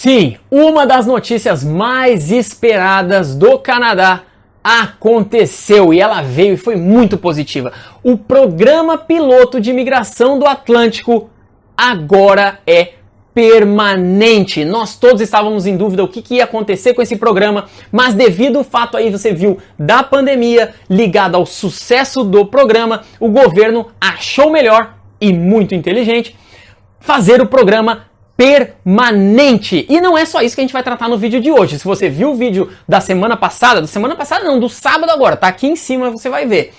Sim, uma das notícias mais esperadas do Canadá aconteceu e ela veio e foi muito positiva. O programa piloto de imigração do Atlântico agora é permanente. Nós todos estávamos em dúvida o que ia acontecer com esse programa, mas devido ao fato aí, você viu, da pandemia ligada ao sucesso do programa, o governo achou melhor e muito inteligente fazer o programa permanente. E não é só isso que a gente vai tratar no vídeo de hoje. Se você viu o vídeo da semana passada não, do sábado agora, tá aqui em cima, você vai ver.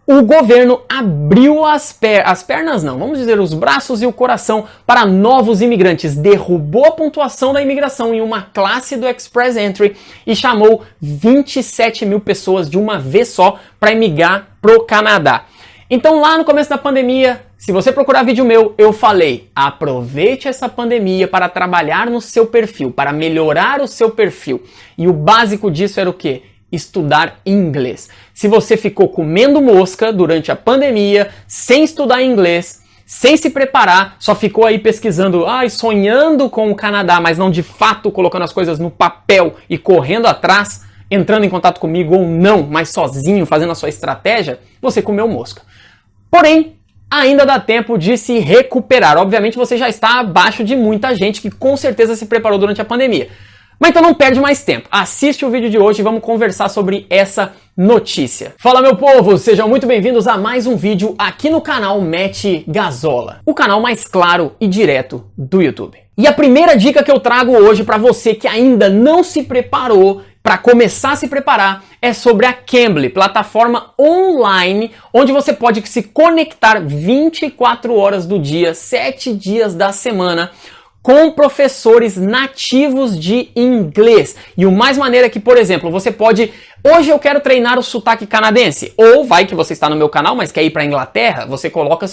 O governo abriu as pernas não, vamos dizer os braços e o coração para novos imigrantes, derrubou a pontuação da imigração em uma classe do Express Entry e chamou 27 mil pessoas de uma vez só para imigrar pro Canadá. Então lá no começo da pandemia, se você procurar vídeo meu, eu falei, aproveite essa pandemia para trabalhar no seu perfil, para melhorar o seu perfil. E o básico disso era o quê? Estudar inglês. Se você ficou comendo mosca durante a pandemia, sem estudar inglês, sem se preparar, só ficou aí pesquisando, sonhando com o Canadá, mas não de fato colocando as coisas no papel e correndo atrás, entrando em contato comigo ou não, mas sozinho, fazendo a sua estratégia, você comeu mosca. Porém, ainda dá tempo de se recuperar. Obviamente você já está abaixo de muita gente que com certeza se preparou durante a pandemia. Mas então não perde mais tempo. Assiste o vídeo de hoje e vamos conversar sobre essa notícia. Fala meu povo, sejam muito bem-vindos a mais um vídeo aqui no canal Mete Gazola, o canal mais claro e direto do YouTube. E a primeira dica que eu trago hoje para você que ainda não se preparou, para começar a se preparar, é sobre a Cambly, plataforma online, onde você pode se conectar 24 horas do dia, 7 dias da semana, com professores nativos de inglês. E o mais maneiro é que, por exemplo, você pode... Hoje eu quero treinar o sotaque canadense. Ou vai que você está no meu canal, mas quer ir para a Inglaterra, você coloca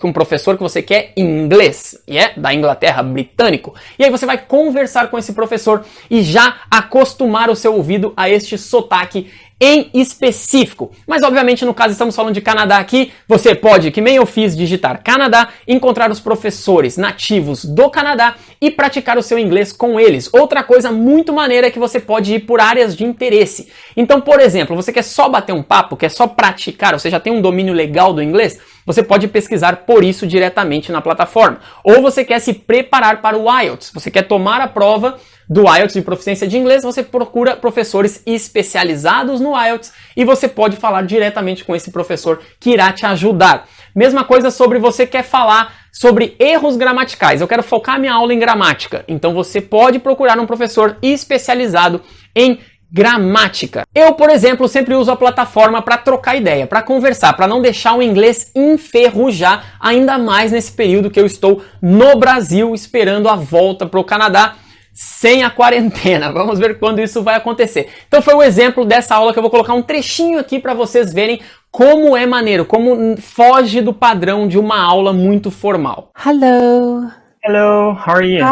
um professor que você quer em inglês, da Inglaterra, britânico. E aí você vai conversar com esse professor e já acostumar o seu ouvido a este sotaque em específico. Mas obviamente no caso estamos falando de Canadá aqui, você pode, que nem eu fiz, digitar Canadá, encontrar os professores nativos do Canadá e praticar o seu inglês com eles. Outra coisa muito maneira é que você pode ir por áreas de interesse. Então, por exemplo, você quer só bater um papo, quer só praticar, você já tem um domínio legal do inglês, você pode pesquisar por isso diretamente na plataforma. Ou você quer se preparar para o IELTS, você quer tomar a prova do IELTS de proficiência de inglês, você procura professores especializados no IELTS e você pode falar diretamente com esse professor que irá te ajudar. Mesma coisa sobre você quer falar sobre erros gramaticais. Eu quero focar minha aula em gramática. Então você pode procurar um professor especializado em gramática. Eu, por exemplo, sempre uso a plataforma para trocar ideia, para conversar, para não deixar o inglês enferrujar, ainda mais nesse período que eu estou no Brasil esperando a volta para o Canadá sem a quarentena. Vamos ver quando isso vai acontecer. Então foi o exemplo dessa aula que eu vou colocar um trechinho aqui para vocês verem como é maneiro, como foge do padrão de uma aula muito formal. Hello. Hello, how are you?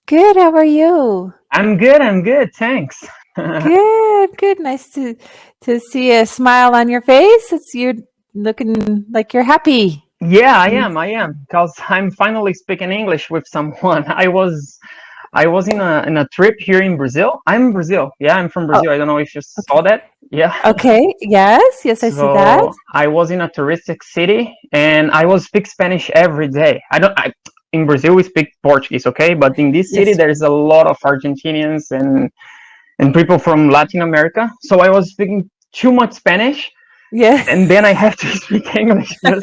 Good, how are you? I'm good, thanks. Good. Nice to see a smile on your face. You're looking like you're happy. Yeah, I am, because I'm finally speaking English with someone. I was in a trip here in Brazil. I'm in Brazil. Yeah, I'm from Brazil. I don't know if you saw that. Yeah. Okay. Yes, I see that. I was in a touristic city and I will speak Spanish every day. In Brazil we speak Portuguese, okay? But in this city there's a lot of Argentinians and people from Latin America. So I was speaking too much Spanish. Yeah. And then I have to speak English. Good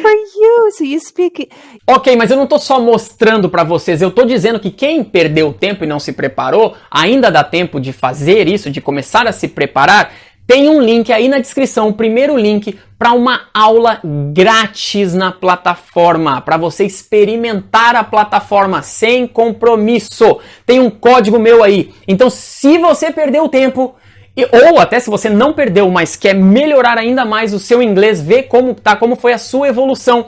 for you. So you speak... Ok, mas eu não tô só mostrando para vocês, eu tô dizendo que quem perdeu tempo e não se preparou, ainda dá tempo de fazer isso, de começar a se preparar. Tem um link aí na descrição, o primeiro link para uma aula grátis na plataforma, para você experimentar a plataforma sem compromisso. Tem um código meu aí. Então, se você perdeu tempo, ou até se você não perdeu, mas quer melhorar ainda mais o seu inglês, ver como tá, como foi a sua evolução,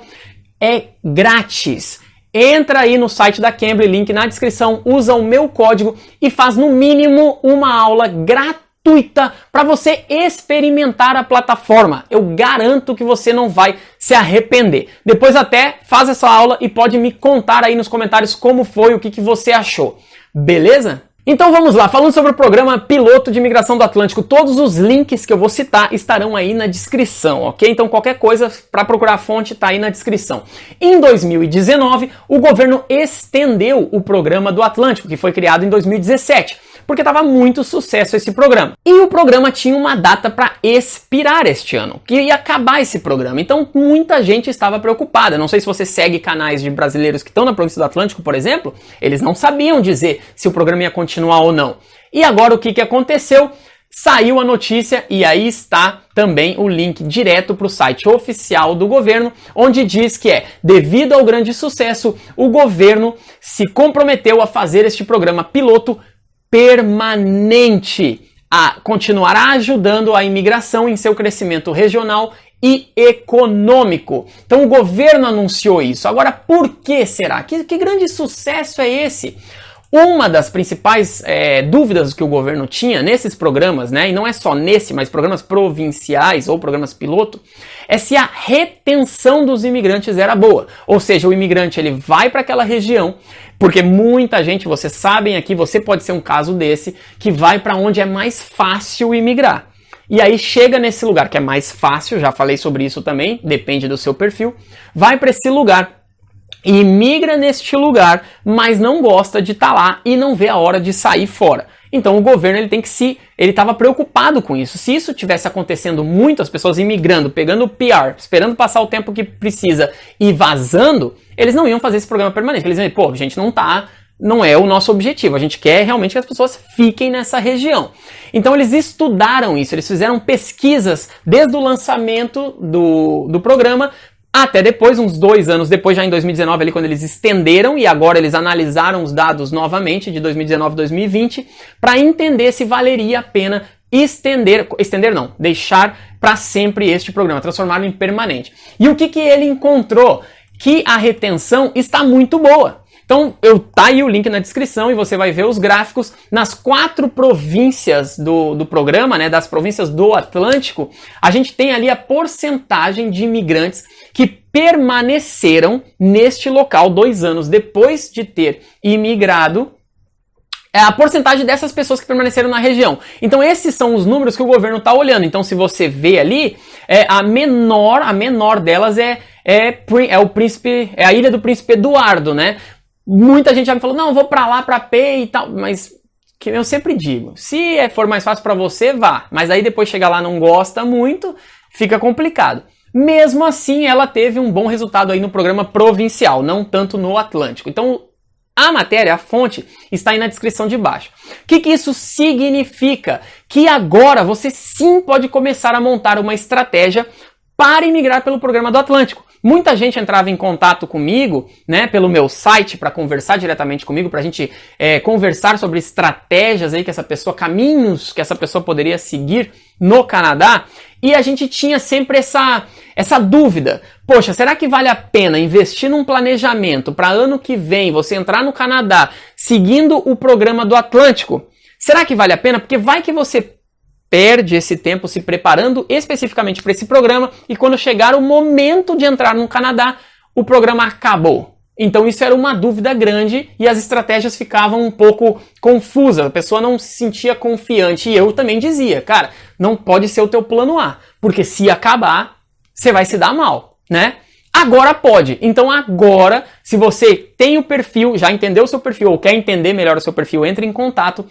é grátis. Entra aí no site da Cambly, link na descrição, usa o meu código e faz no mínimo uma aula gratuita gratuita para você experimentar a plataforma. Eu garanto que você não vai se arrepender. Depois até faz essa aula e pode me contar aí nos comentários como foi, o que você achou. Beleza? Então vamos lá, falando sobre o programa Piloto de Imigração do Atlântico, todos os links que eu vou citar estarão aí na descrição, ok? Então qualquer coisa para procurar a fonte está aí na descrição. Em 2019, o governo estendeu o programa do Atlântico, que foi criado em 2017, porque estava muito sucesso esse programa. E o programa tinha uma data para expirar este ano, que ia acabar esse programa. Então muita gente estava preocupada. Não sei se você segue canais de brasileiros que estão na província do Atlântico, por exemplo, eles não sabiam dizer se o programa ia continuar ou não. E agora o que aconteceu? Saiu a notícia e aí está também o link direto para o site oficial do governo, onde diz que devido ao grande sucesso, o governo se comprometeu a fazer este programa piloto permanente, a continuar ajudando a imigração em seu crescimento regional e econômico. Então o governo anunciou isso. Agora, por que será? Que grande sucesso é esse? Uma das principais dúvidas que o governo tinha nesses programas, né, e não é só nesse, mas programas provinciais ou programas piloto, é se a retenção dos imigrantes era boa. Ou seja, o imigrante ele vai para aquela região, porque muita gente, vocês sabem aqui, você pode ser um caso desse, que vai para onde é mais fácil imigrar. E aí chega nesse lugar que é mais fácil, já falei sobre isso também, depende do seu perfil, vai para esse lugar, e migra neste lugar, mas não gosta de estar lá e não vê a hora de sair fora. Então o governo ele estava preocupado com isso. Se isso tivesse acontecendo muito, as pessoas imigrando, pegando o PR, esperando passar o tempo que precisa e vazando, eles não iam fazer esse programa permanente. Eles iam dizer, pô, gente, não é o nosso objetivo. A gente quer realmente que as pessoas fiquem nessa região. Então eles estudaram isso, eles fizeram pesquisas desde o lançamento do programa até depois, uns 2 anos depois, já em 2019, ali quando eles estenderam, e agora eles analisaram os dados novamente, de 2019 e 2020, para entender se valeria a pena deixar para sempre este programa, transformá-lo em permanente. E o que ele encontrou? Que a retenção está muito boa. Então, tá aí o link na descrição e você vai ver os gráficos. Nas 4 províncias do programa, né, das províncias do Atlântico, a gente tem ali a porcentagem de imigrantes que permaneceram neste local 2 anos depois de ter imigrado. É a porcentagem dessas pessoas que permaneceram na região. Então esses são os números que o governo está olhando. Então se você vê ali, a menor delas é a Ilha do Príncipe Eduardo, né? Muita gente já me falou, não, vou pra lá, pra P e tal, mas que eu sempre digo, se for mais fácil pra você, vá. Mas aí depois chegar lá não gosta muito, fica complicado. Mesmo assim, ela teve um bom resultado aí no programa provincial, não tanto no Atlântico. Então, a matéria, a fonte, está aí na descrição de baixo. O que isso significa? Que agora você sim pode começar a montar uma estratégia para imigrar pelo programa do Atlântico. Muita gente entrava em contato comigo, né, pelo meu site para conversar diretamente comigo, para a gente conversar sobre estratégias aí caminhos que essa pessoa poderia seguir no Canadá, e a gente tinha sempre essa dúvida. Poxa, será que vale a pena investir num planejamento para ano que vem você entrar no Canadá seguindo o programa do Atlântico? Será que vale a pena? Porque vai que você perde esse tempo se preparando especificamente para esse programa e quando chegar o momento de entrar no Canadá, o programa acabou. Então isso era uma dúvida grande e as estratégias ficavam um pouco confusas, a pessoa não se sentia confiante e eu também dizia, cara, não pode ser o teu plano A, porque se acabar, você vai se dar mal, né? Agora pode. Então agora, se você tem o perfil, já entendeu o seu perfil ou quer entender melhor o seu perfil, entre em contato.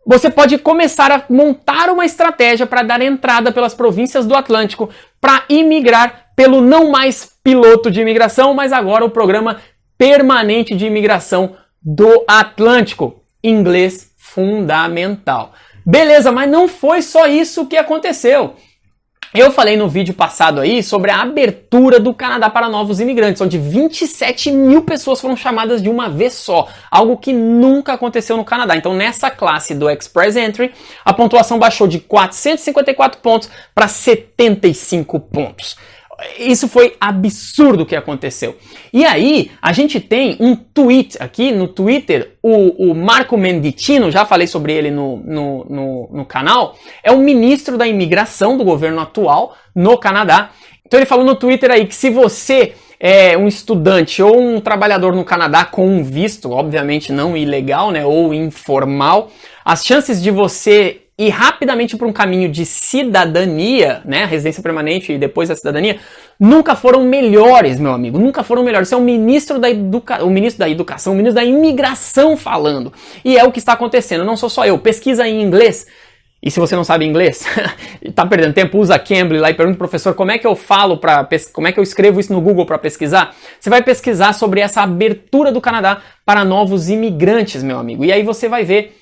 Você pode começar a montar uma estratégia para dar entrada pelas províncias do Atlântico para imigrar pelo não mais piloto de imigração, mas agora o programa permanente de imigração do Atlântico. Inglês fundamental. Beleza, mas não foi só isso que aconteceu. Eu falei no vídeo passado aí sobre a abertura do Canadá para novos imigrantes, onde 27 mil pessoas foram chamadas de uma vez só, algo que nunca aconteceu no Canadá. Então nessa classe do Express Entry, a pontuação baixou de 454 pontos para 75 pontos. Isso foi absurdo o que aconteceu. E aí, a gente tem um tweet aqui no Twitter, o Marco Mendicino, já falei sobre ele no canal, é o ministro da imigração do governo atual no Canadá. Então ele falou no Twitter aí que se você é um estudante ou um trabalhador no Canadá com um visto, obviamente não ilegal, né, ou informal, as chances de você ir rapidamente para um caminho de cidadania, né, residência permanente e depois a cidadania, nunca foram melhores, meu amigo, nunca foram melhores. Isso é o ministro da Educação, o ministro da Imigração falando. E é o que está acontecendo, não sou só eu. Pesquisa em inglês. E se você não sabe inglês, tá perdendo tempo, usa Cambly lá e pergunta pro professor como é que eu falo como é que eu escrevo isso no Google para pesquisar. Você vai pesquisar sobre essa abertura do Canadá para novos imigrantes, meu amigo. E aí você vai ver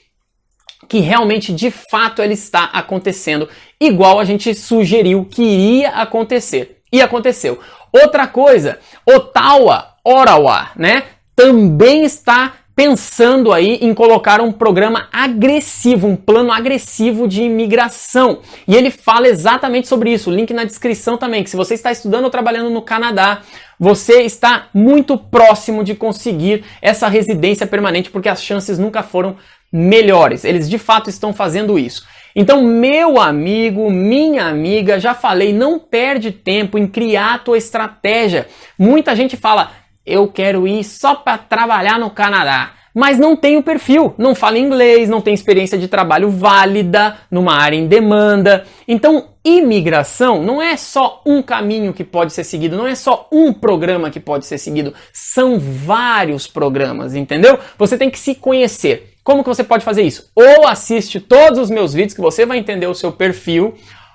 que realmente, de fato, ele está acontecendo igual a gente sugeriu que iria acontecer. E aconteceu. Outra coisa, Ottawa, né, também está pensando aí em colocar um programa agressivo, um plano agressivo de imigração. E ele fala exatamente sobre isso, link na descrição também, que se você está estudando ou trabalhando no Canadá, você está muito próximo de conseguir essa residência permanente, porque as chances nunca foram melhores. Eles de fato estão fazendo isso. Então, meu amigo, minha amiga, já falei, não perde tempo em criar a tua estratégia. Muita gente fala, eu quero ir só para trabalhar no Canadá, mas não tem o perfil, não fala inglês, não tem experiência de trabalho válida numa área em demanda. Então, imigração não é só um caminho que pode ser seguido, não é só um programa que pode ser seguido, são vários programas, entendeu? Você tem que se conhecer. Como que você pode fazer isso? Ou assiste todos os meus vídeos que você vai entender o seu perfil,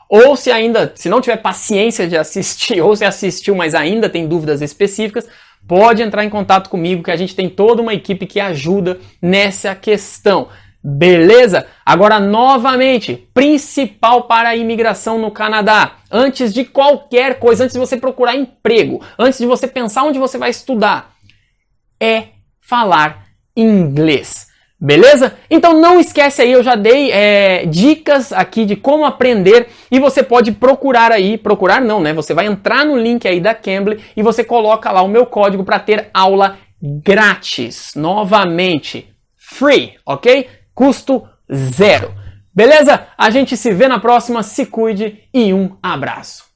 ou se não tiver paciência de assistir, ou se assistiu, mas ainda tem dúvidas específicas, pode entrar em contato comigo que a gente tem toda uma equipe que ajuda nessa questão. Beleza? Agora, novamente, principal para a imigração no Canadá, antes de qualquer coisa, antes de você procurar emprego, antes de você pensar onde você vai estudar, é falar inglês. Beleza? Então não esquece aí, eu já dei dicas aqui de como aprender e você pode procurar não, né? Você vai entrar no link aí da Cambly e você coloca lá o meu código para ter aula grátis. Novamente, free, ok? Custo zero. Beleza? A gente se vê na próxima, se cuide e um abraço.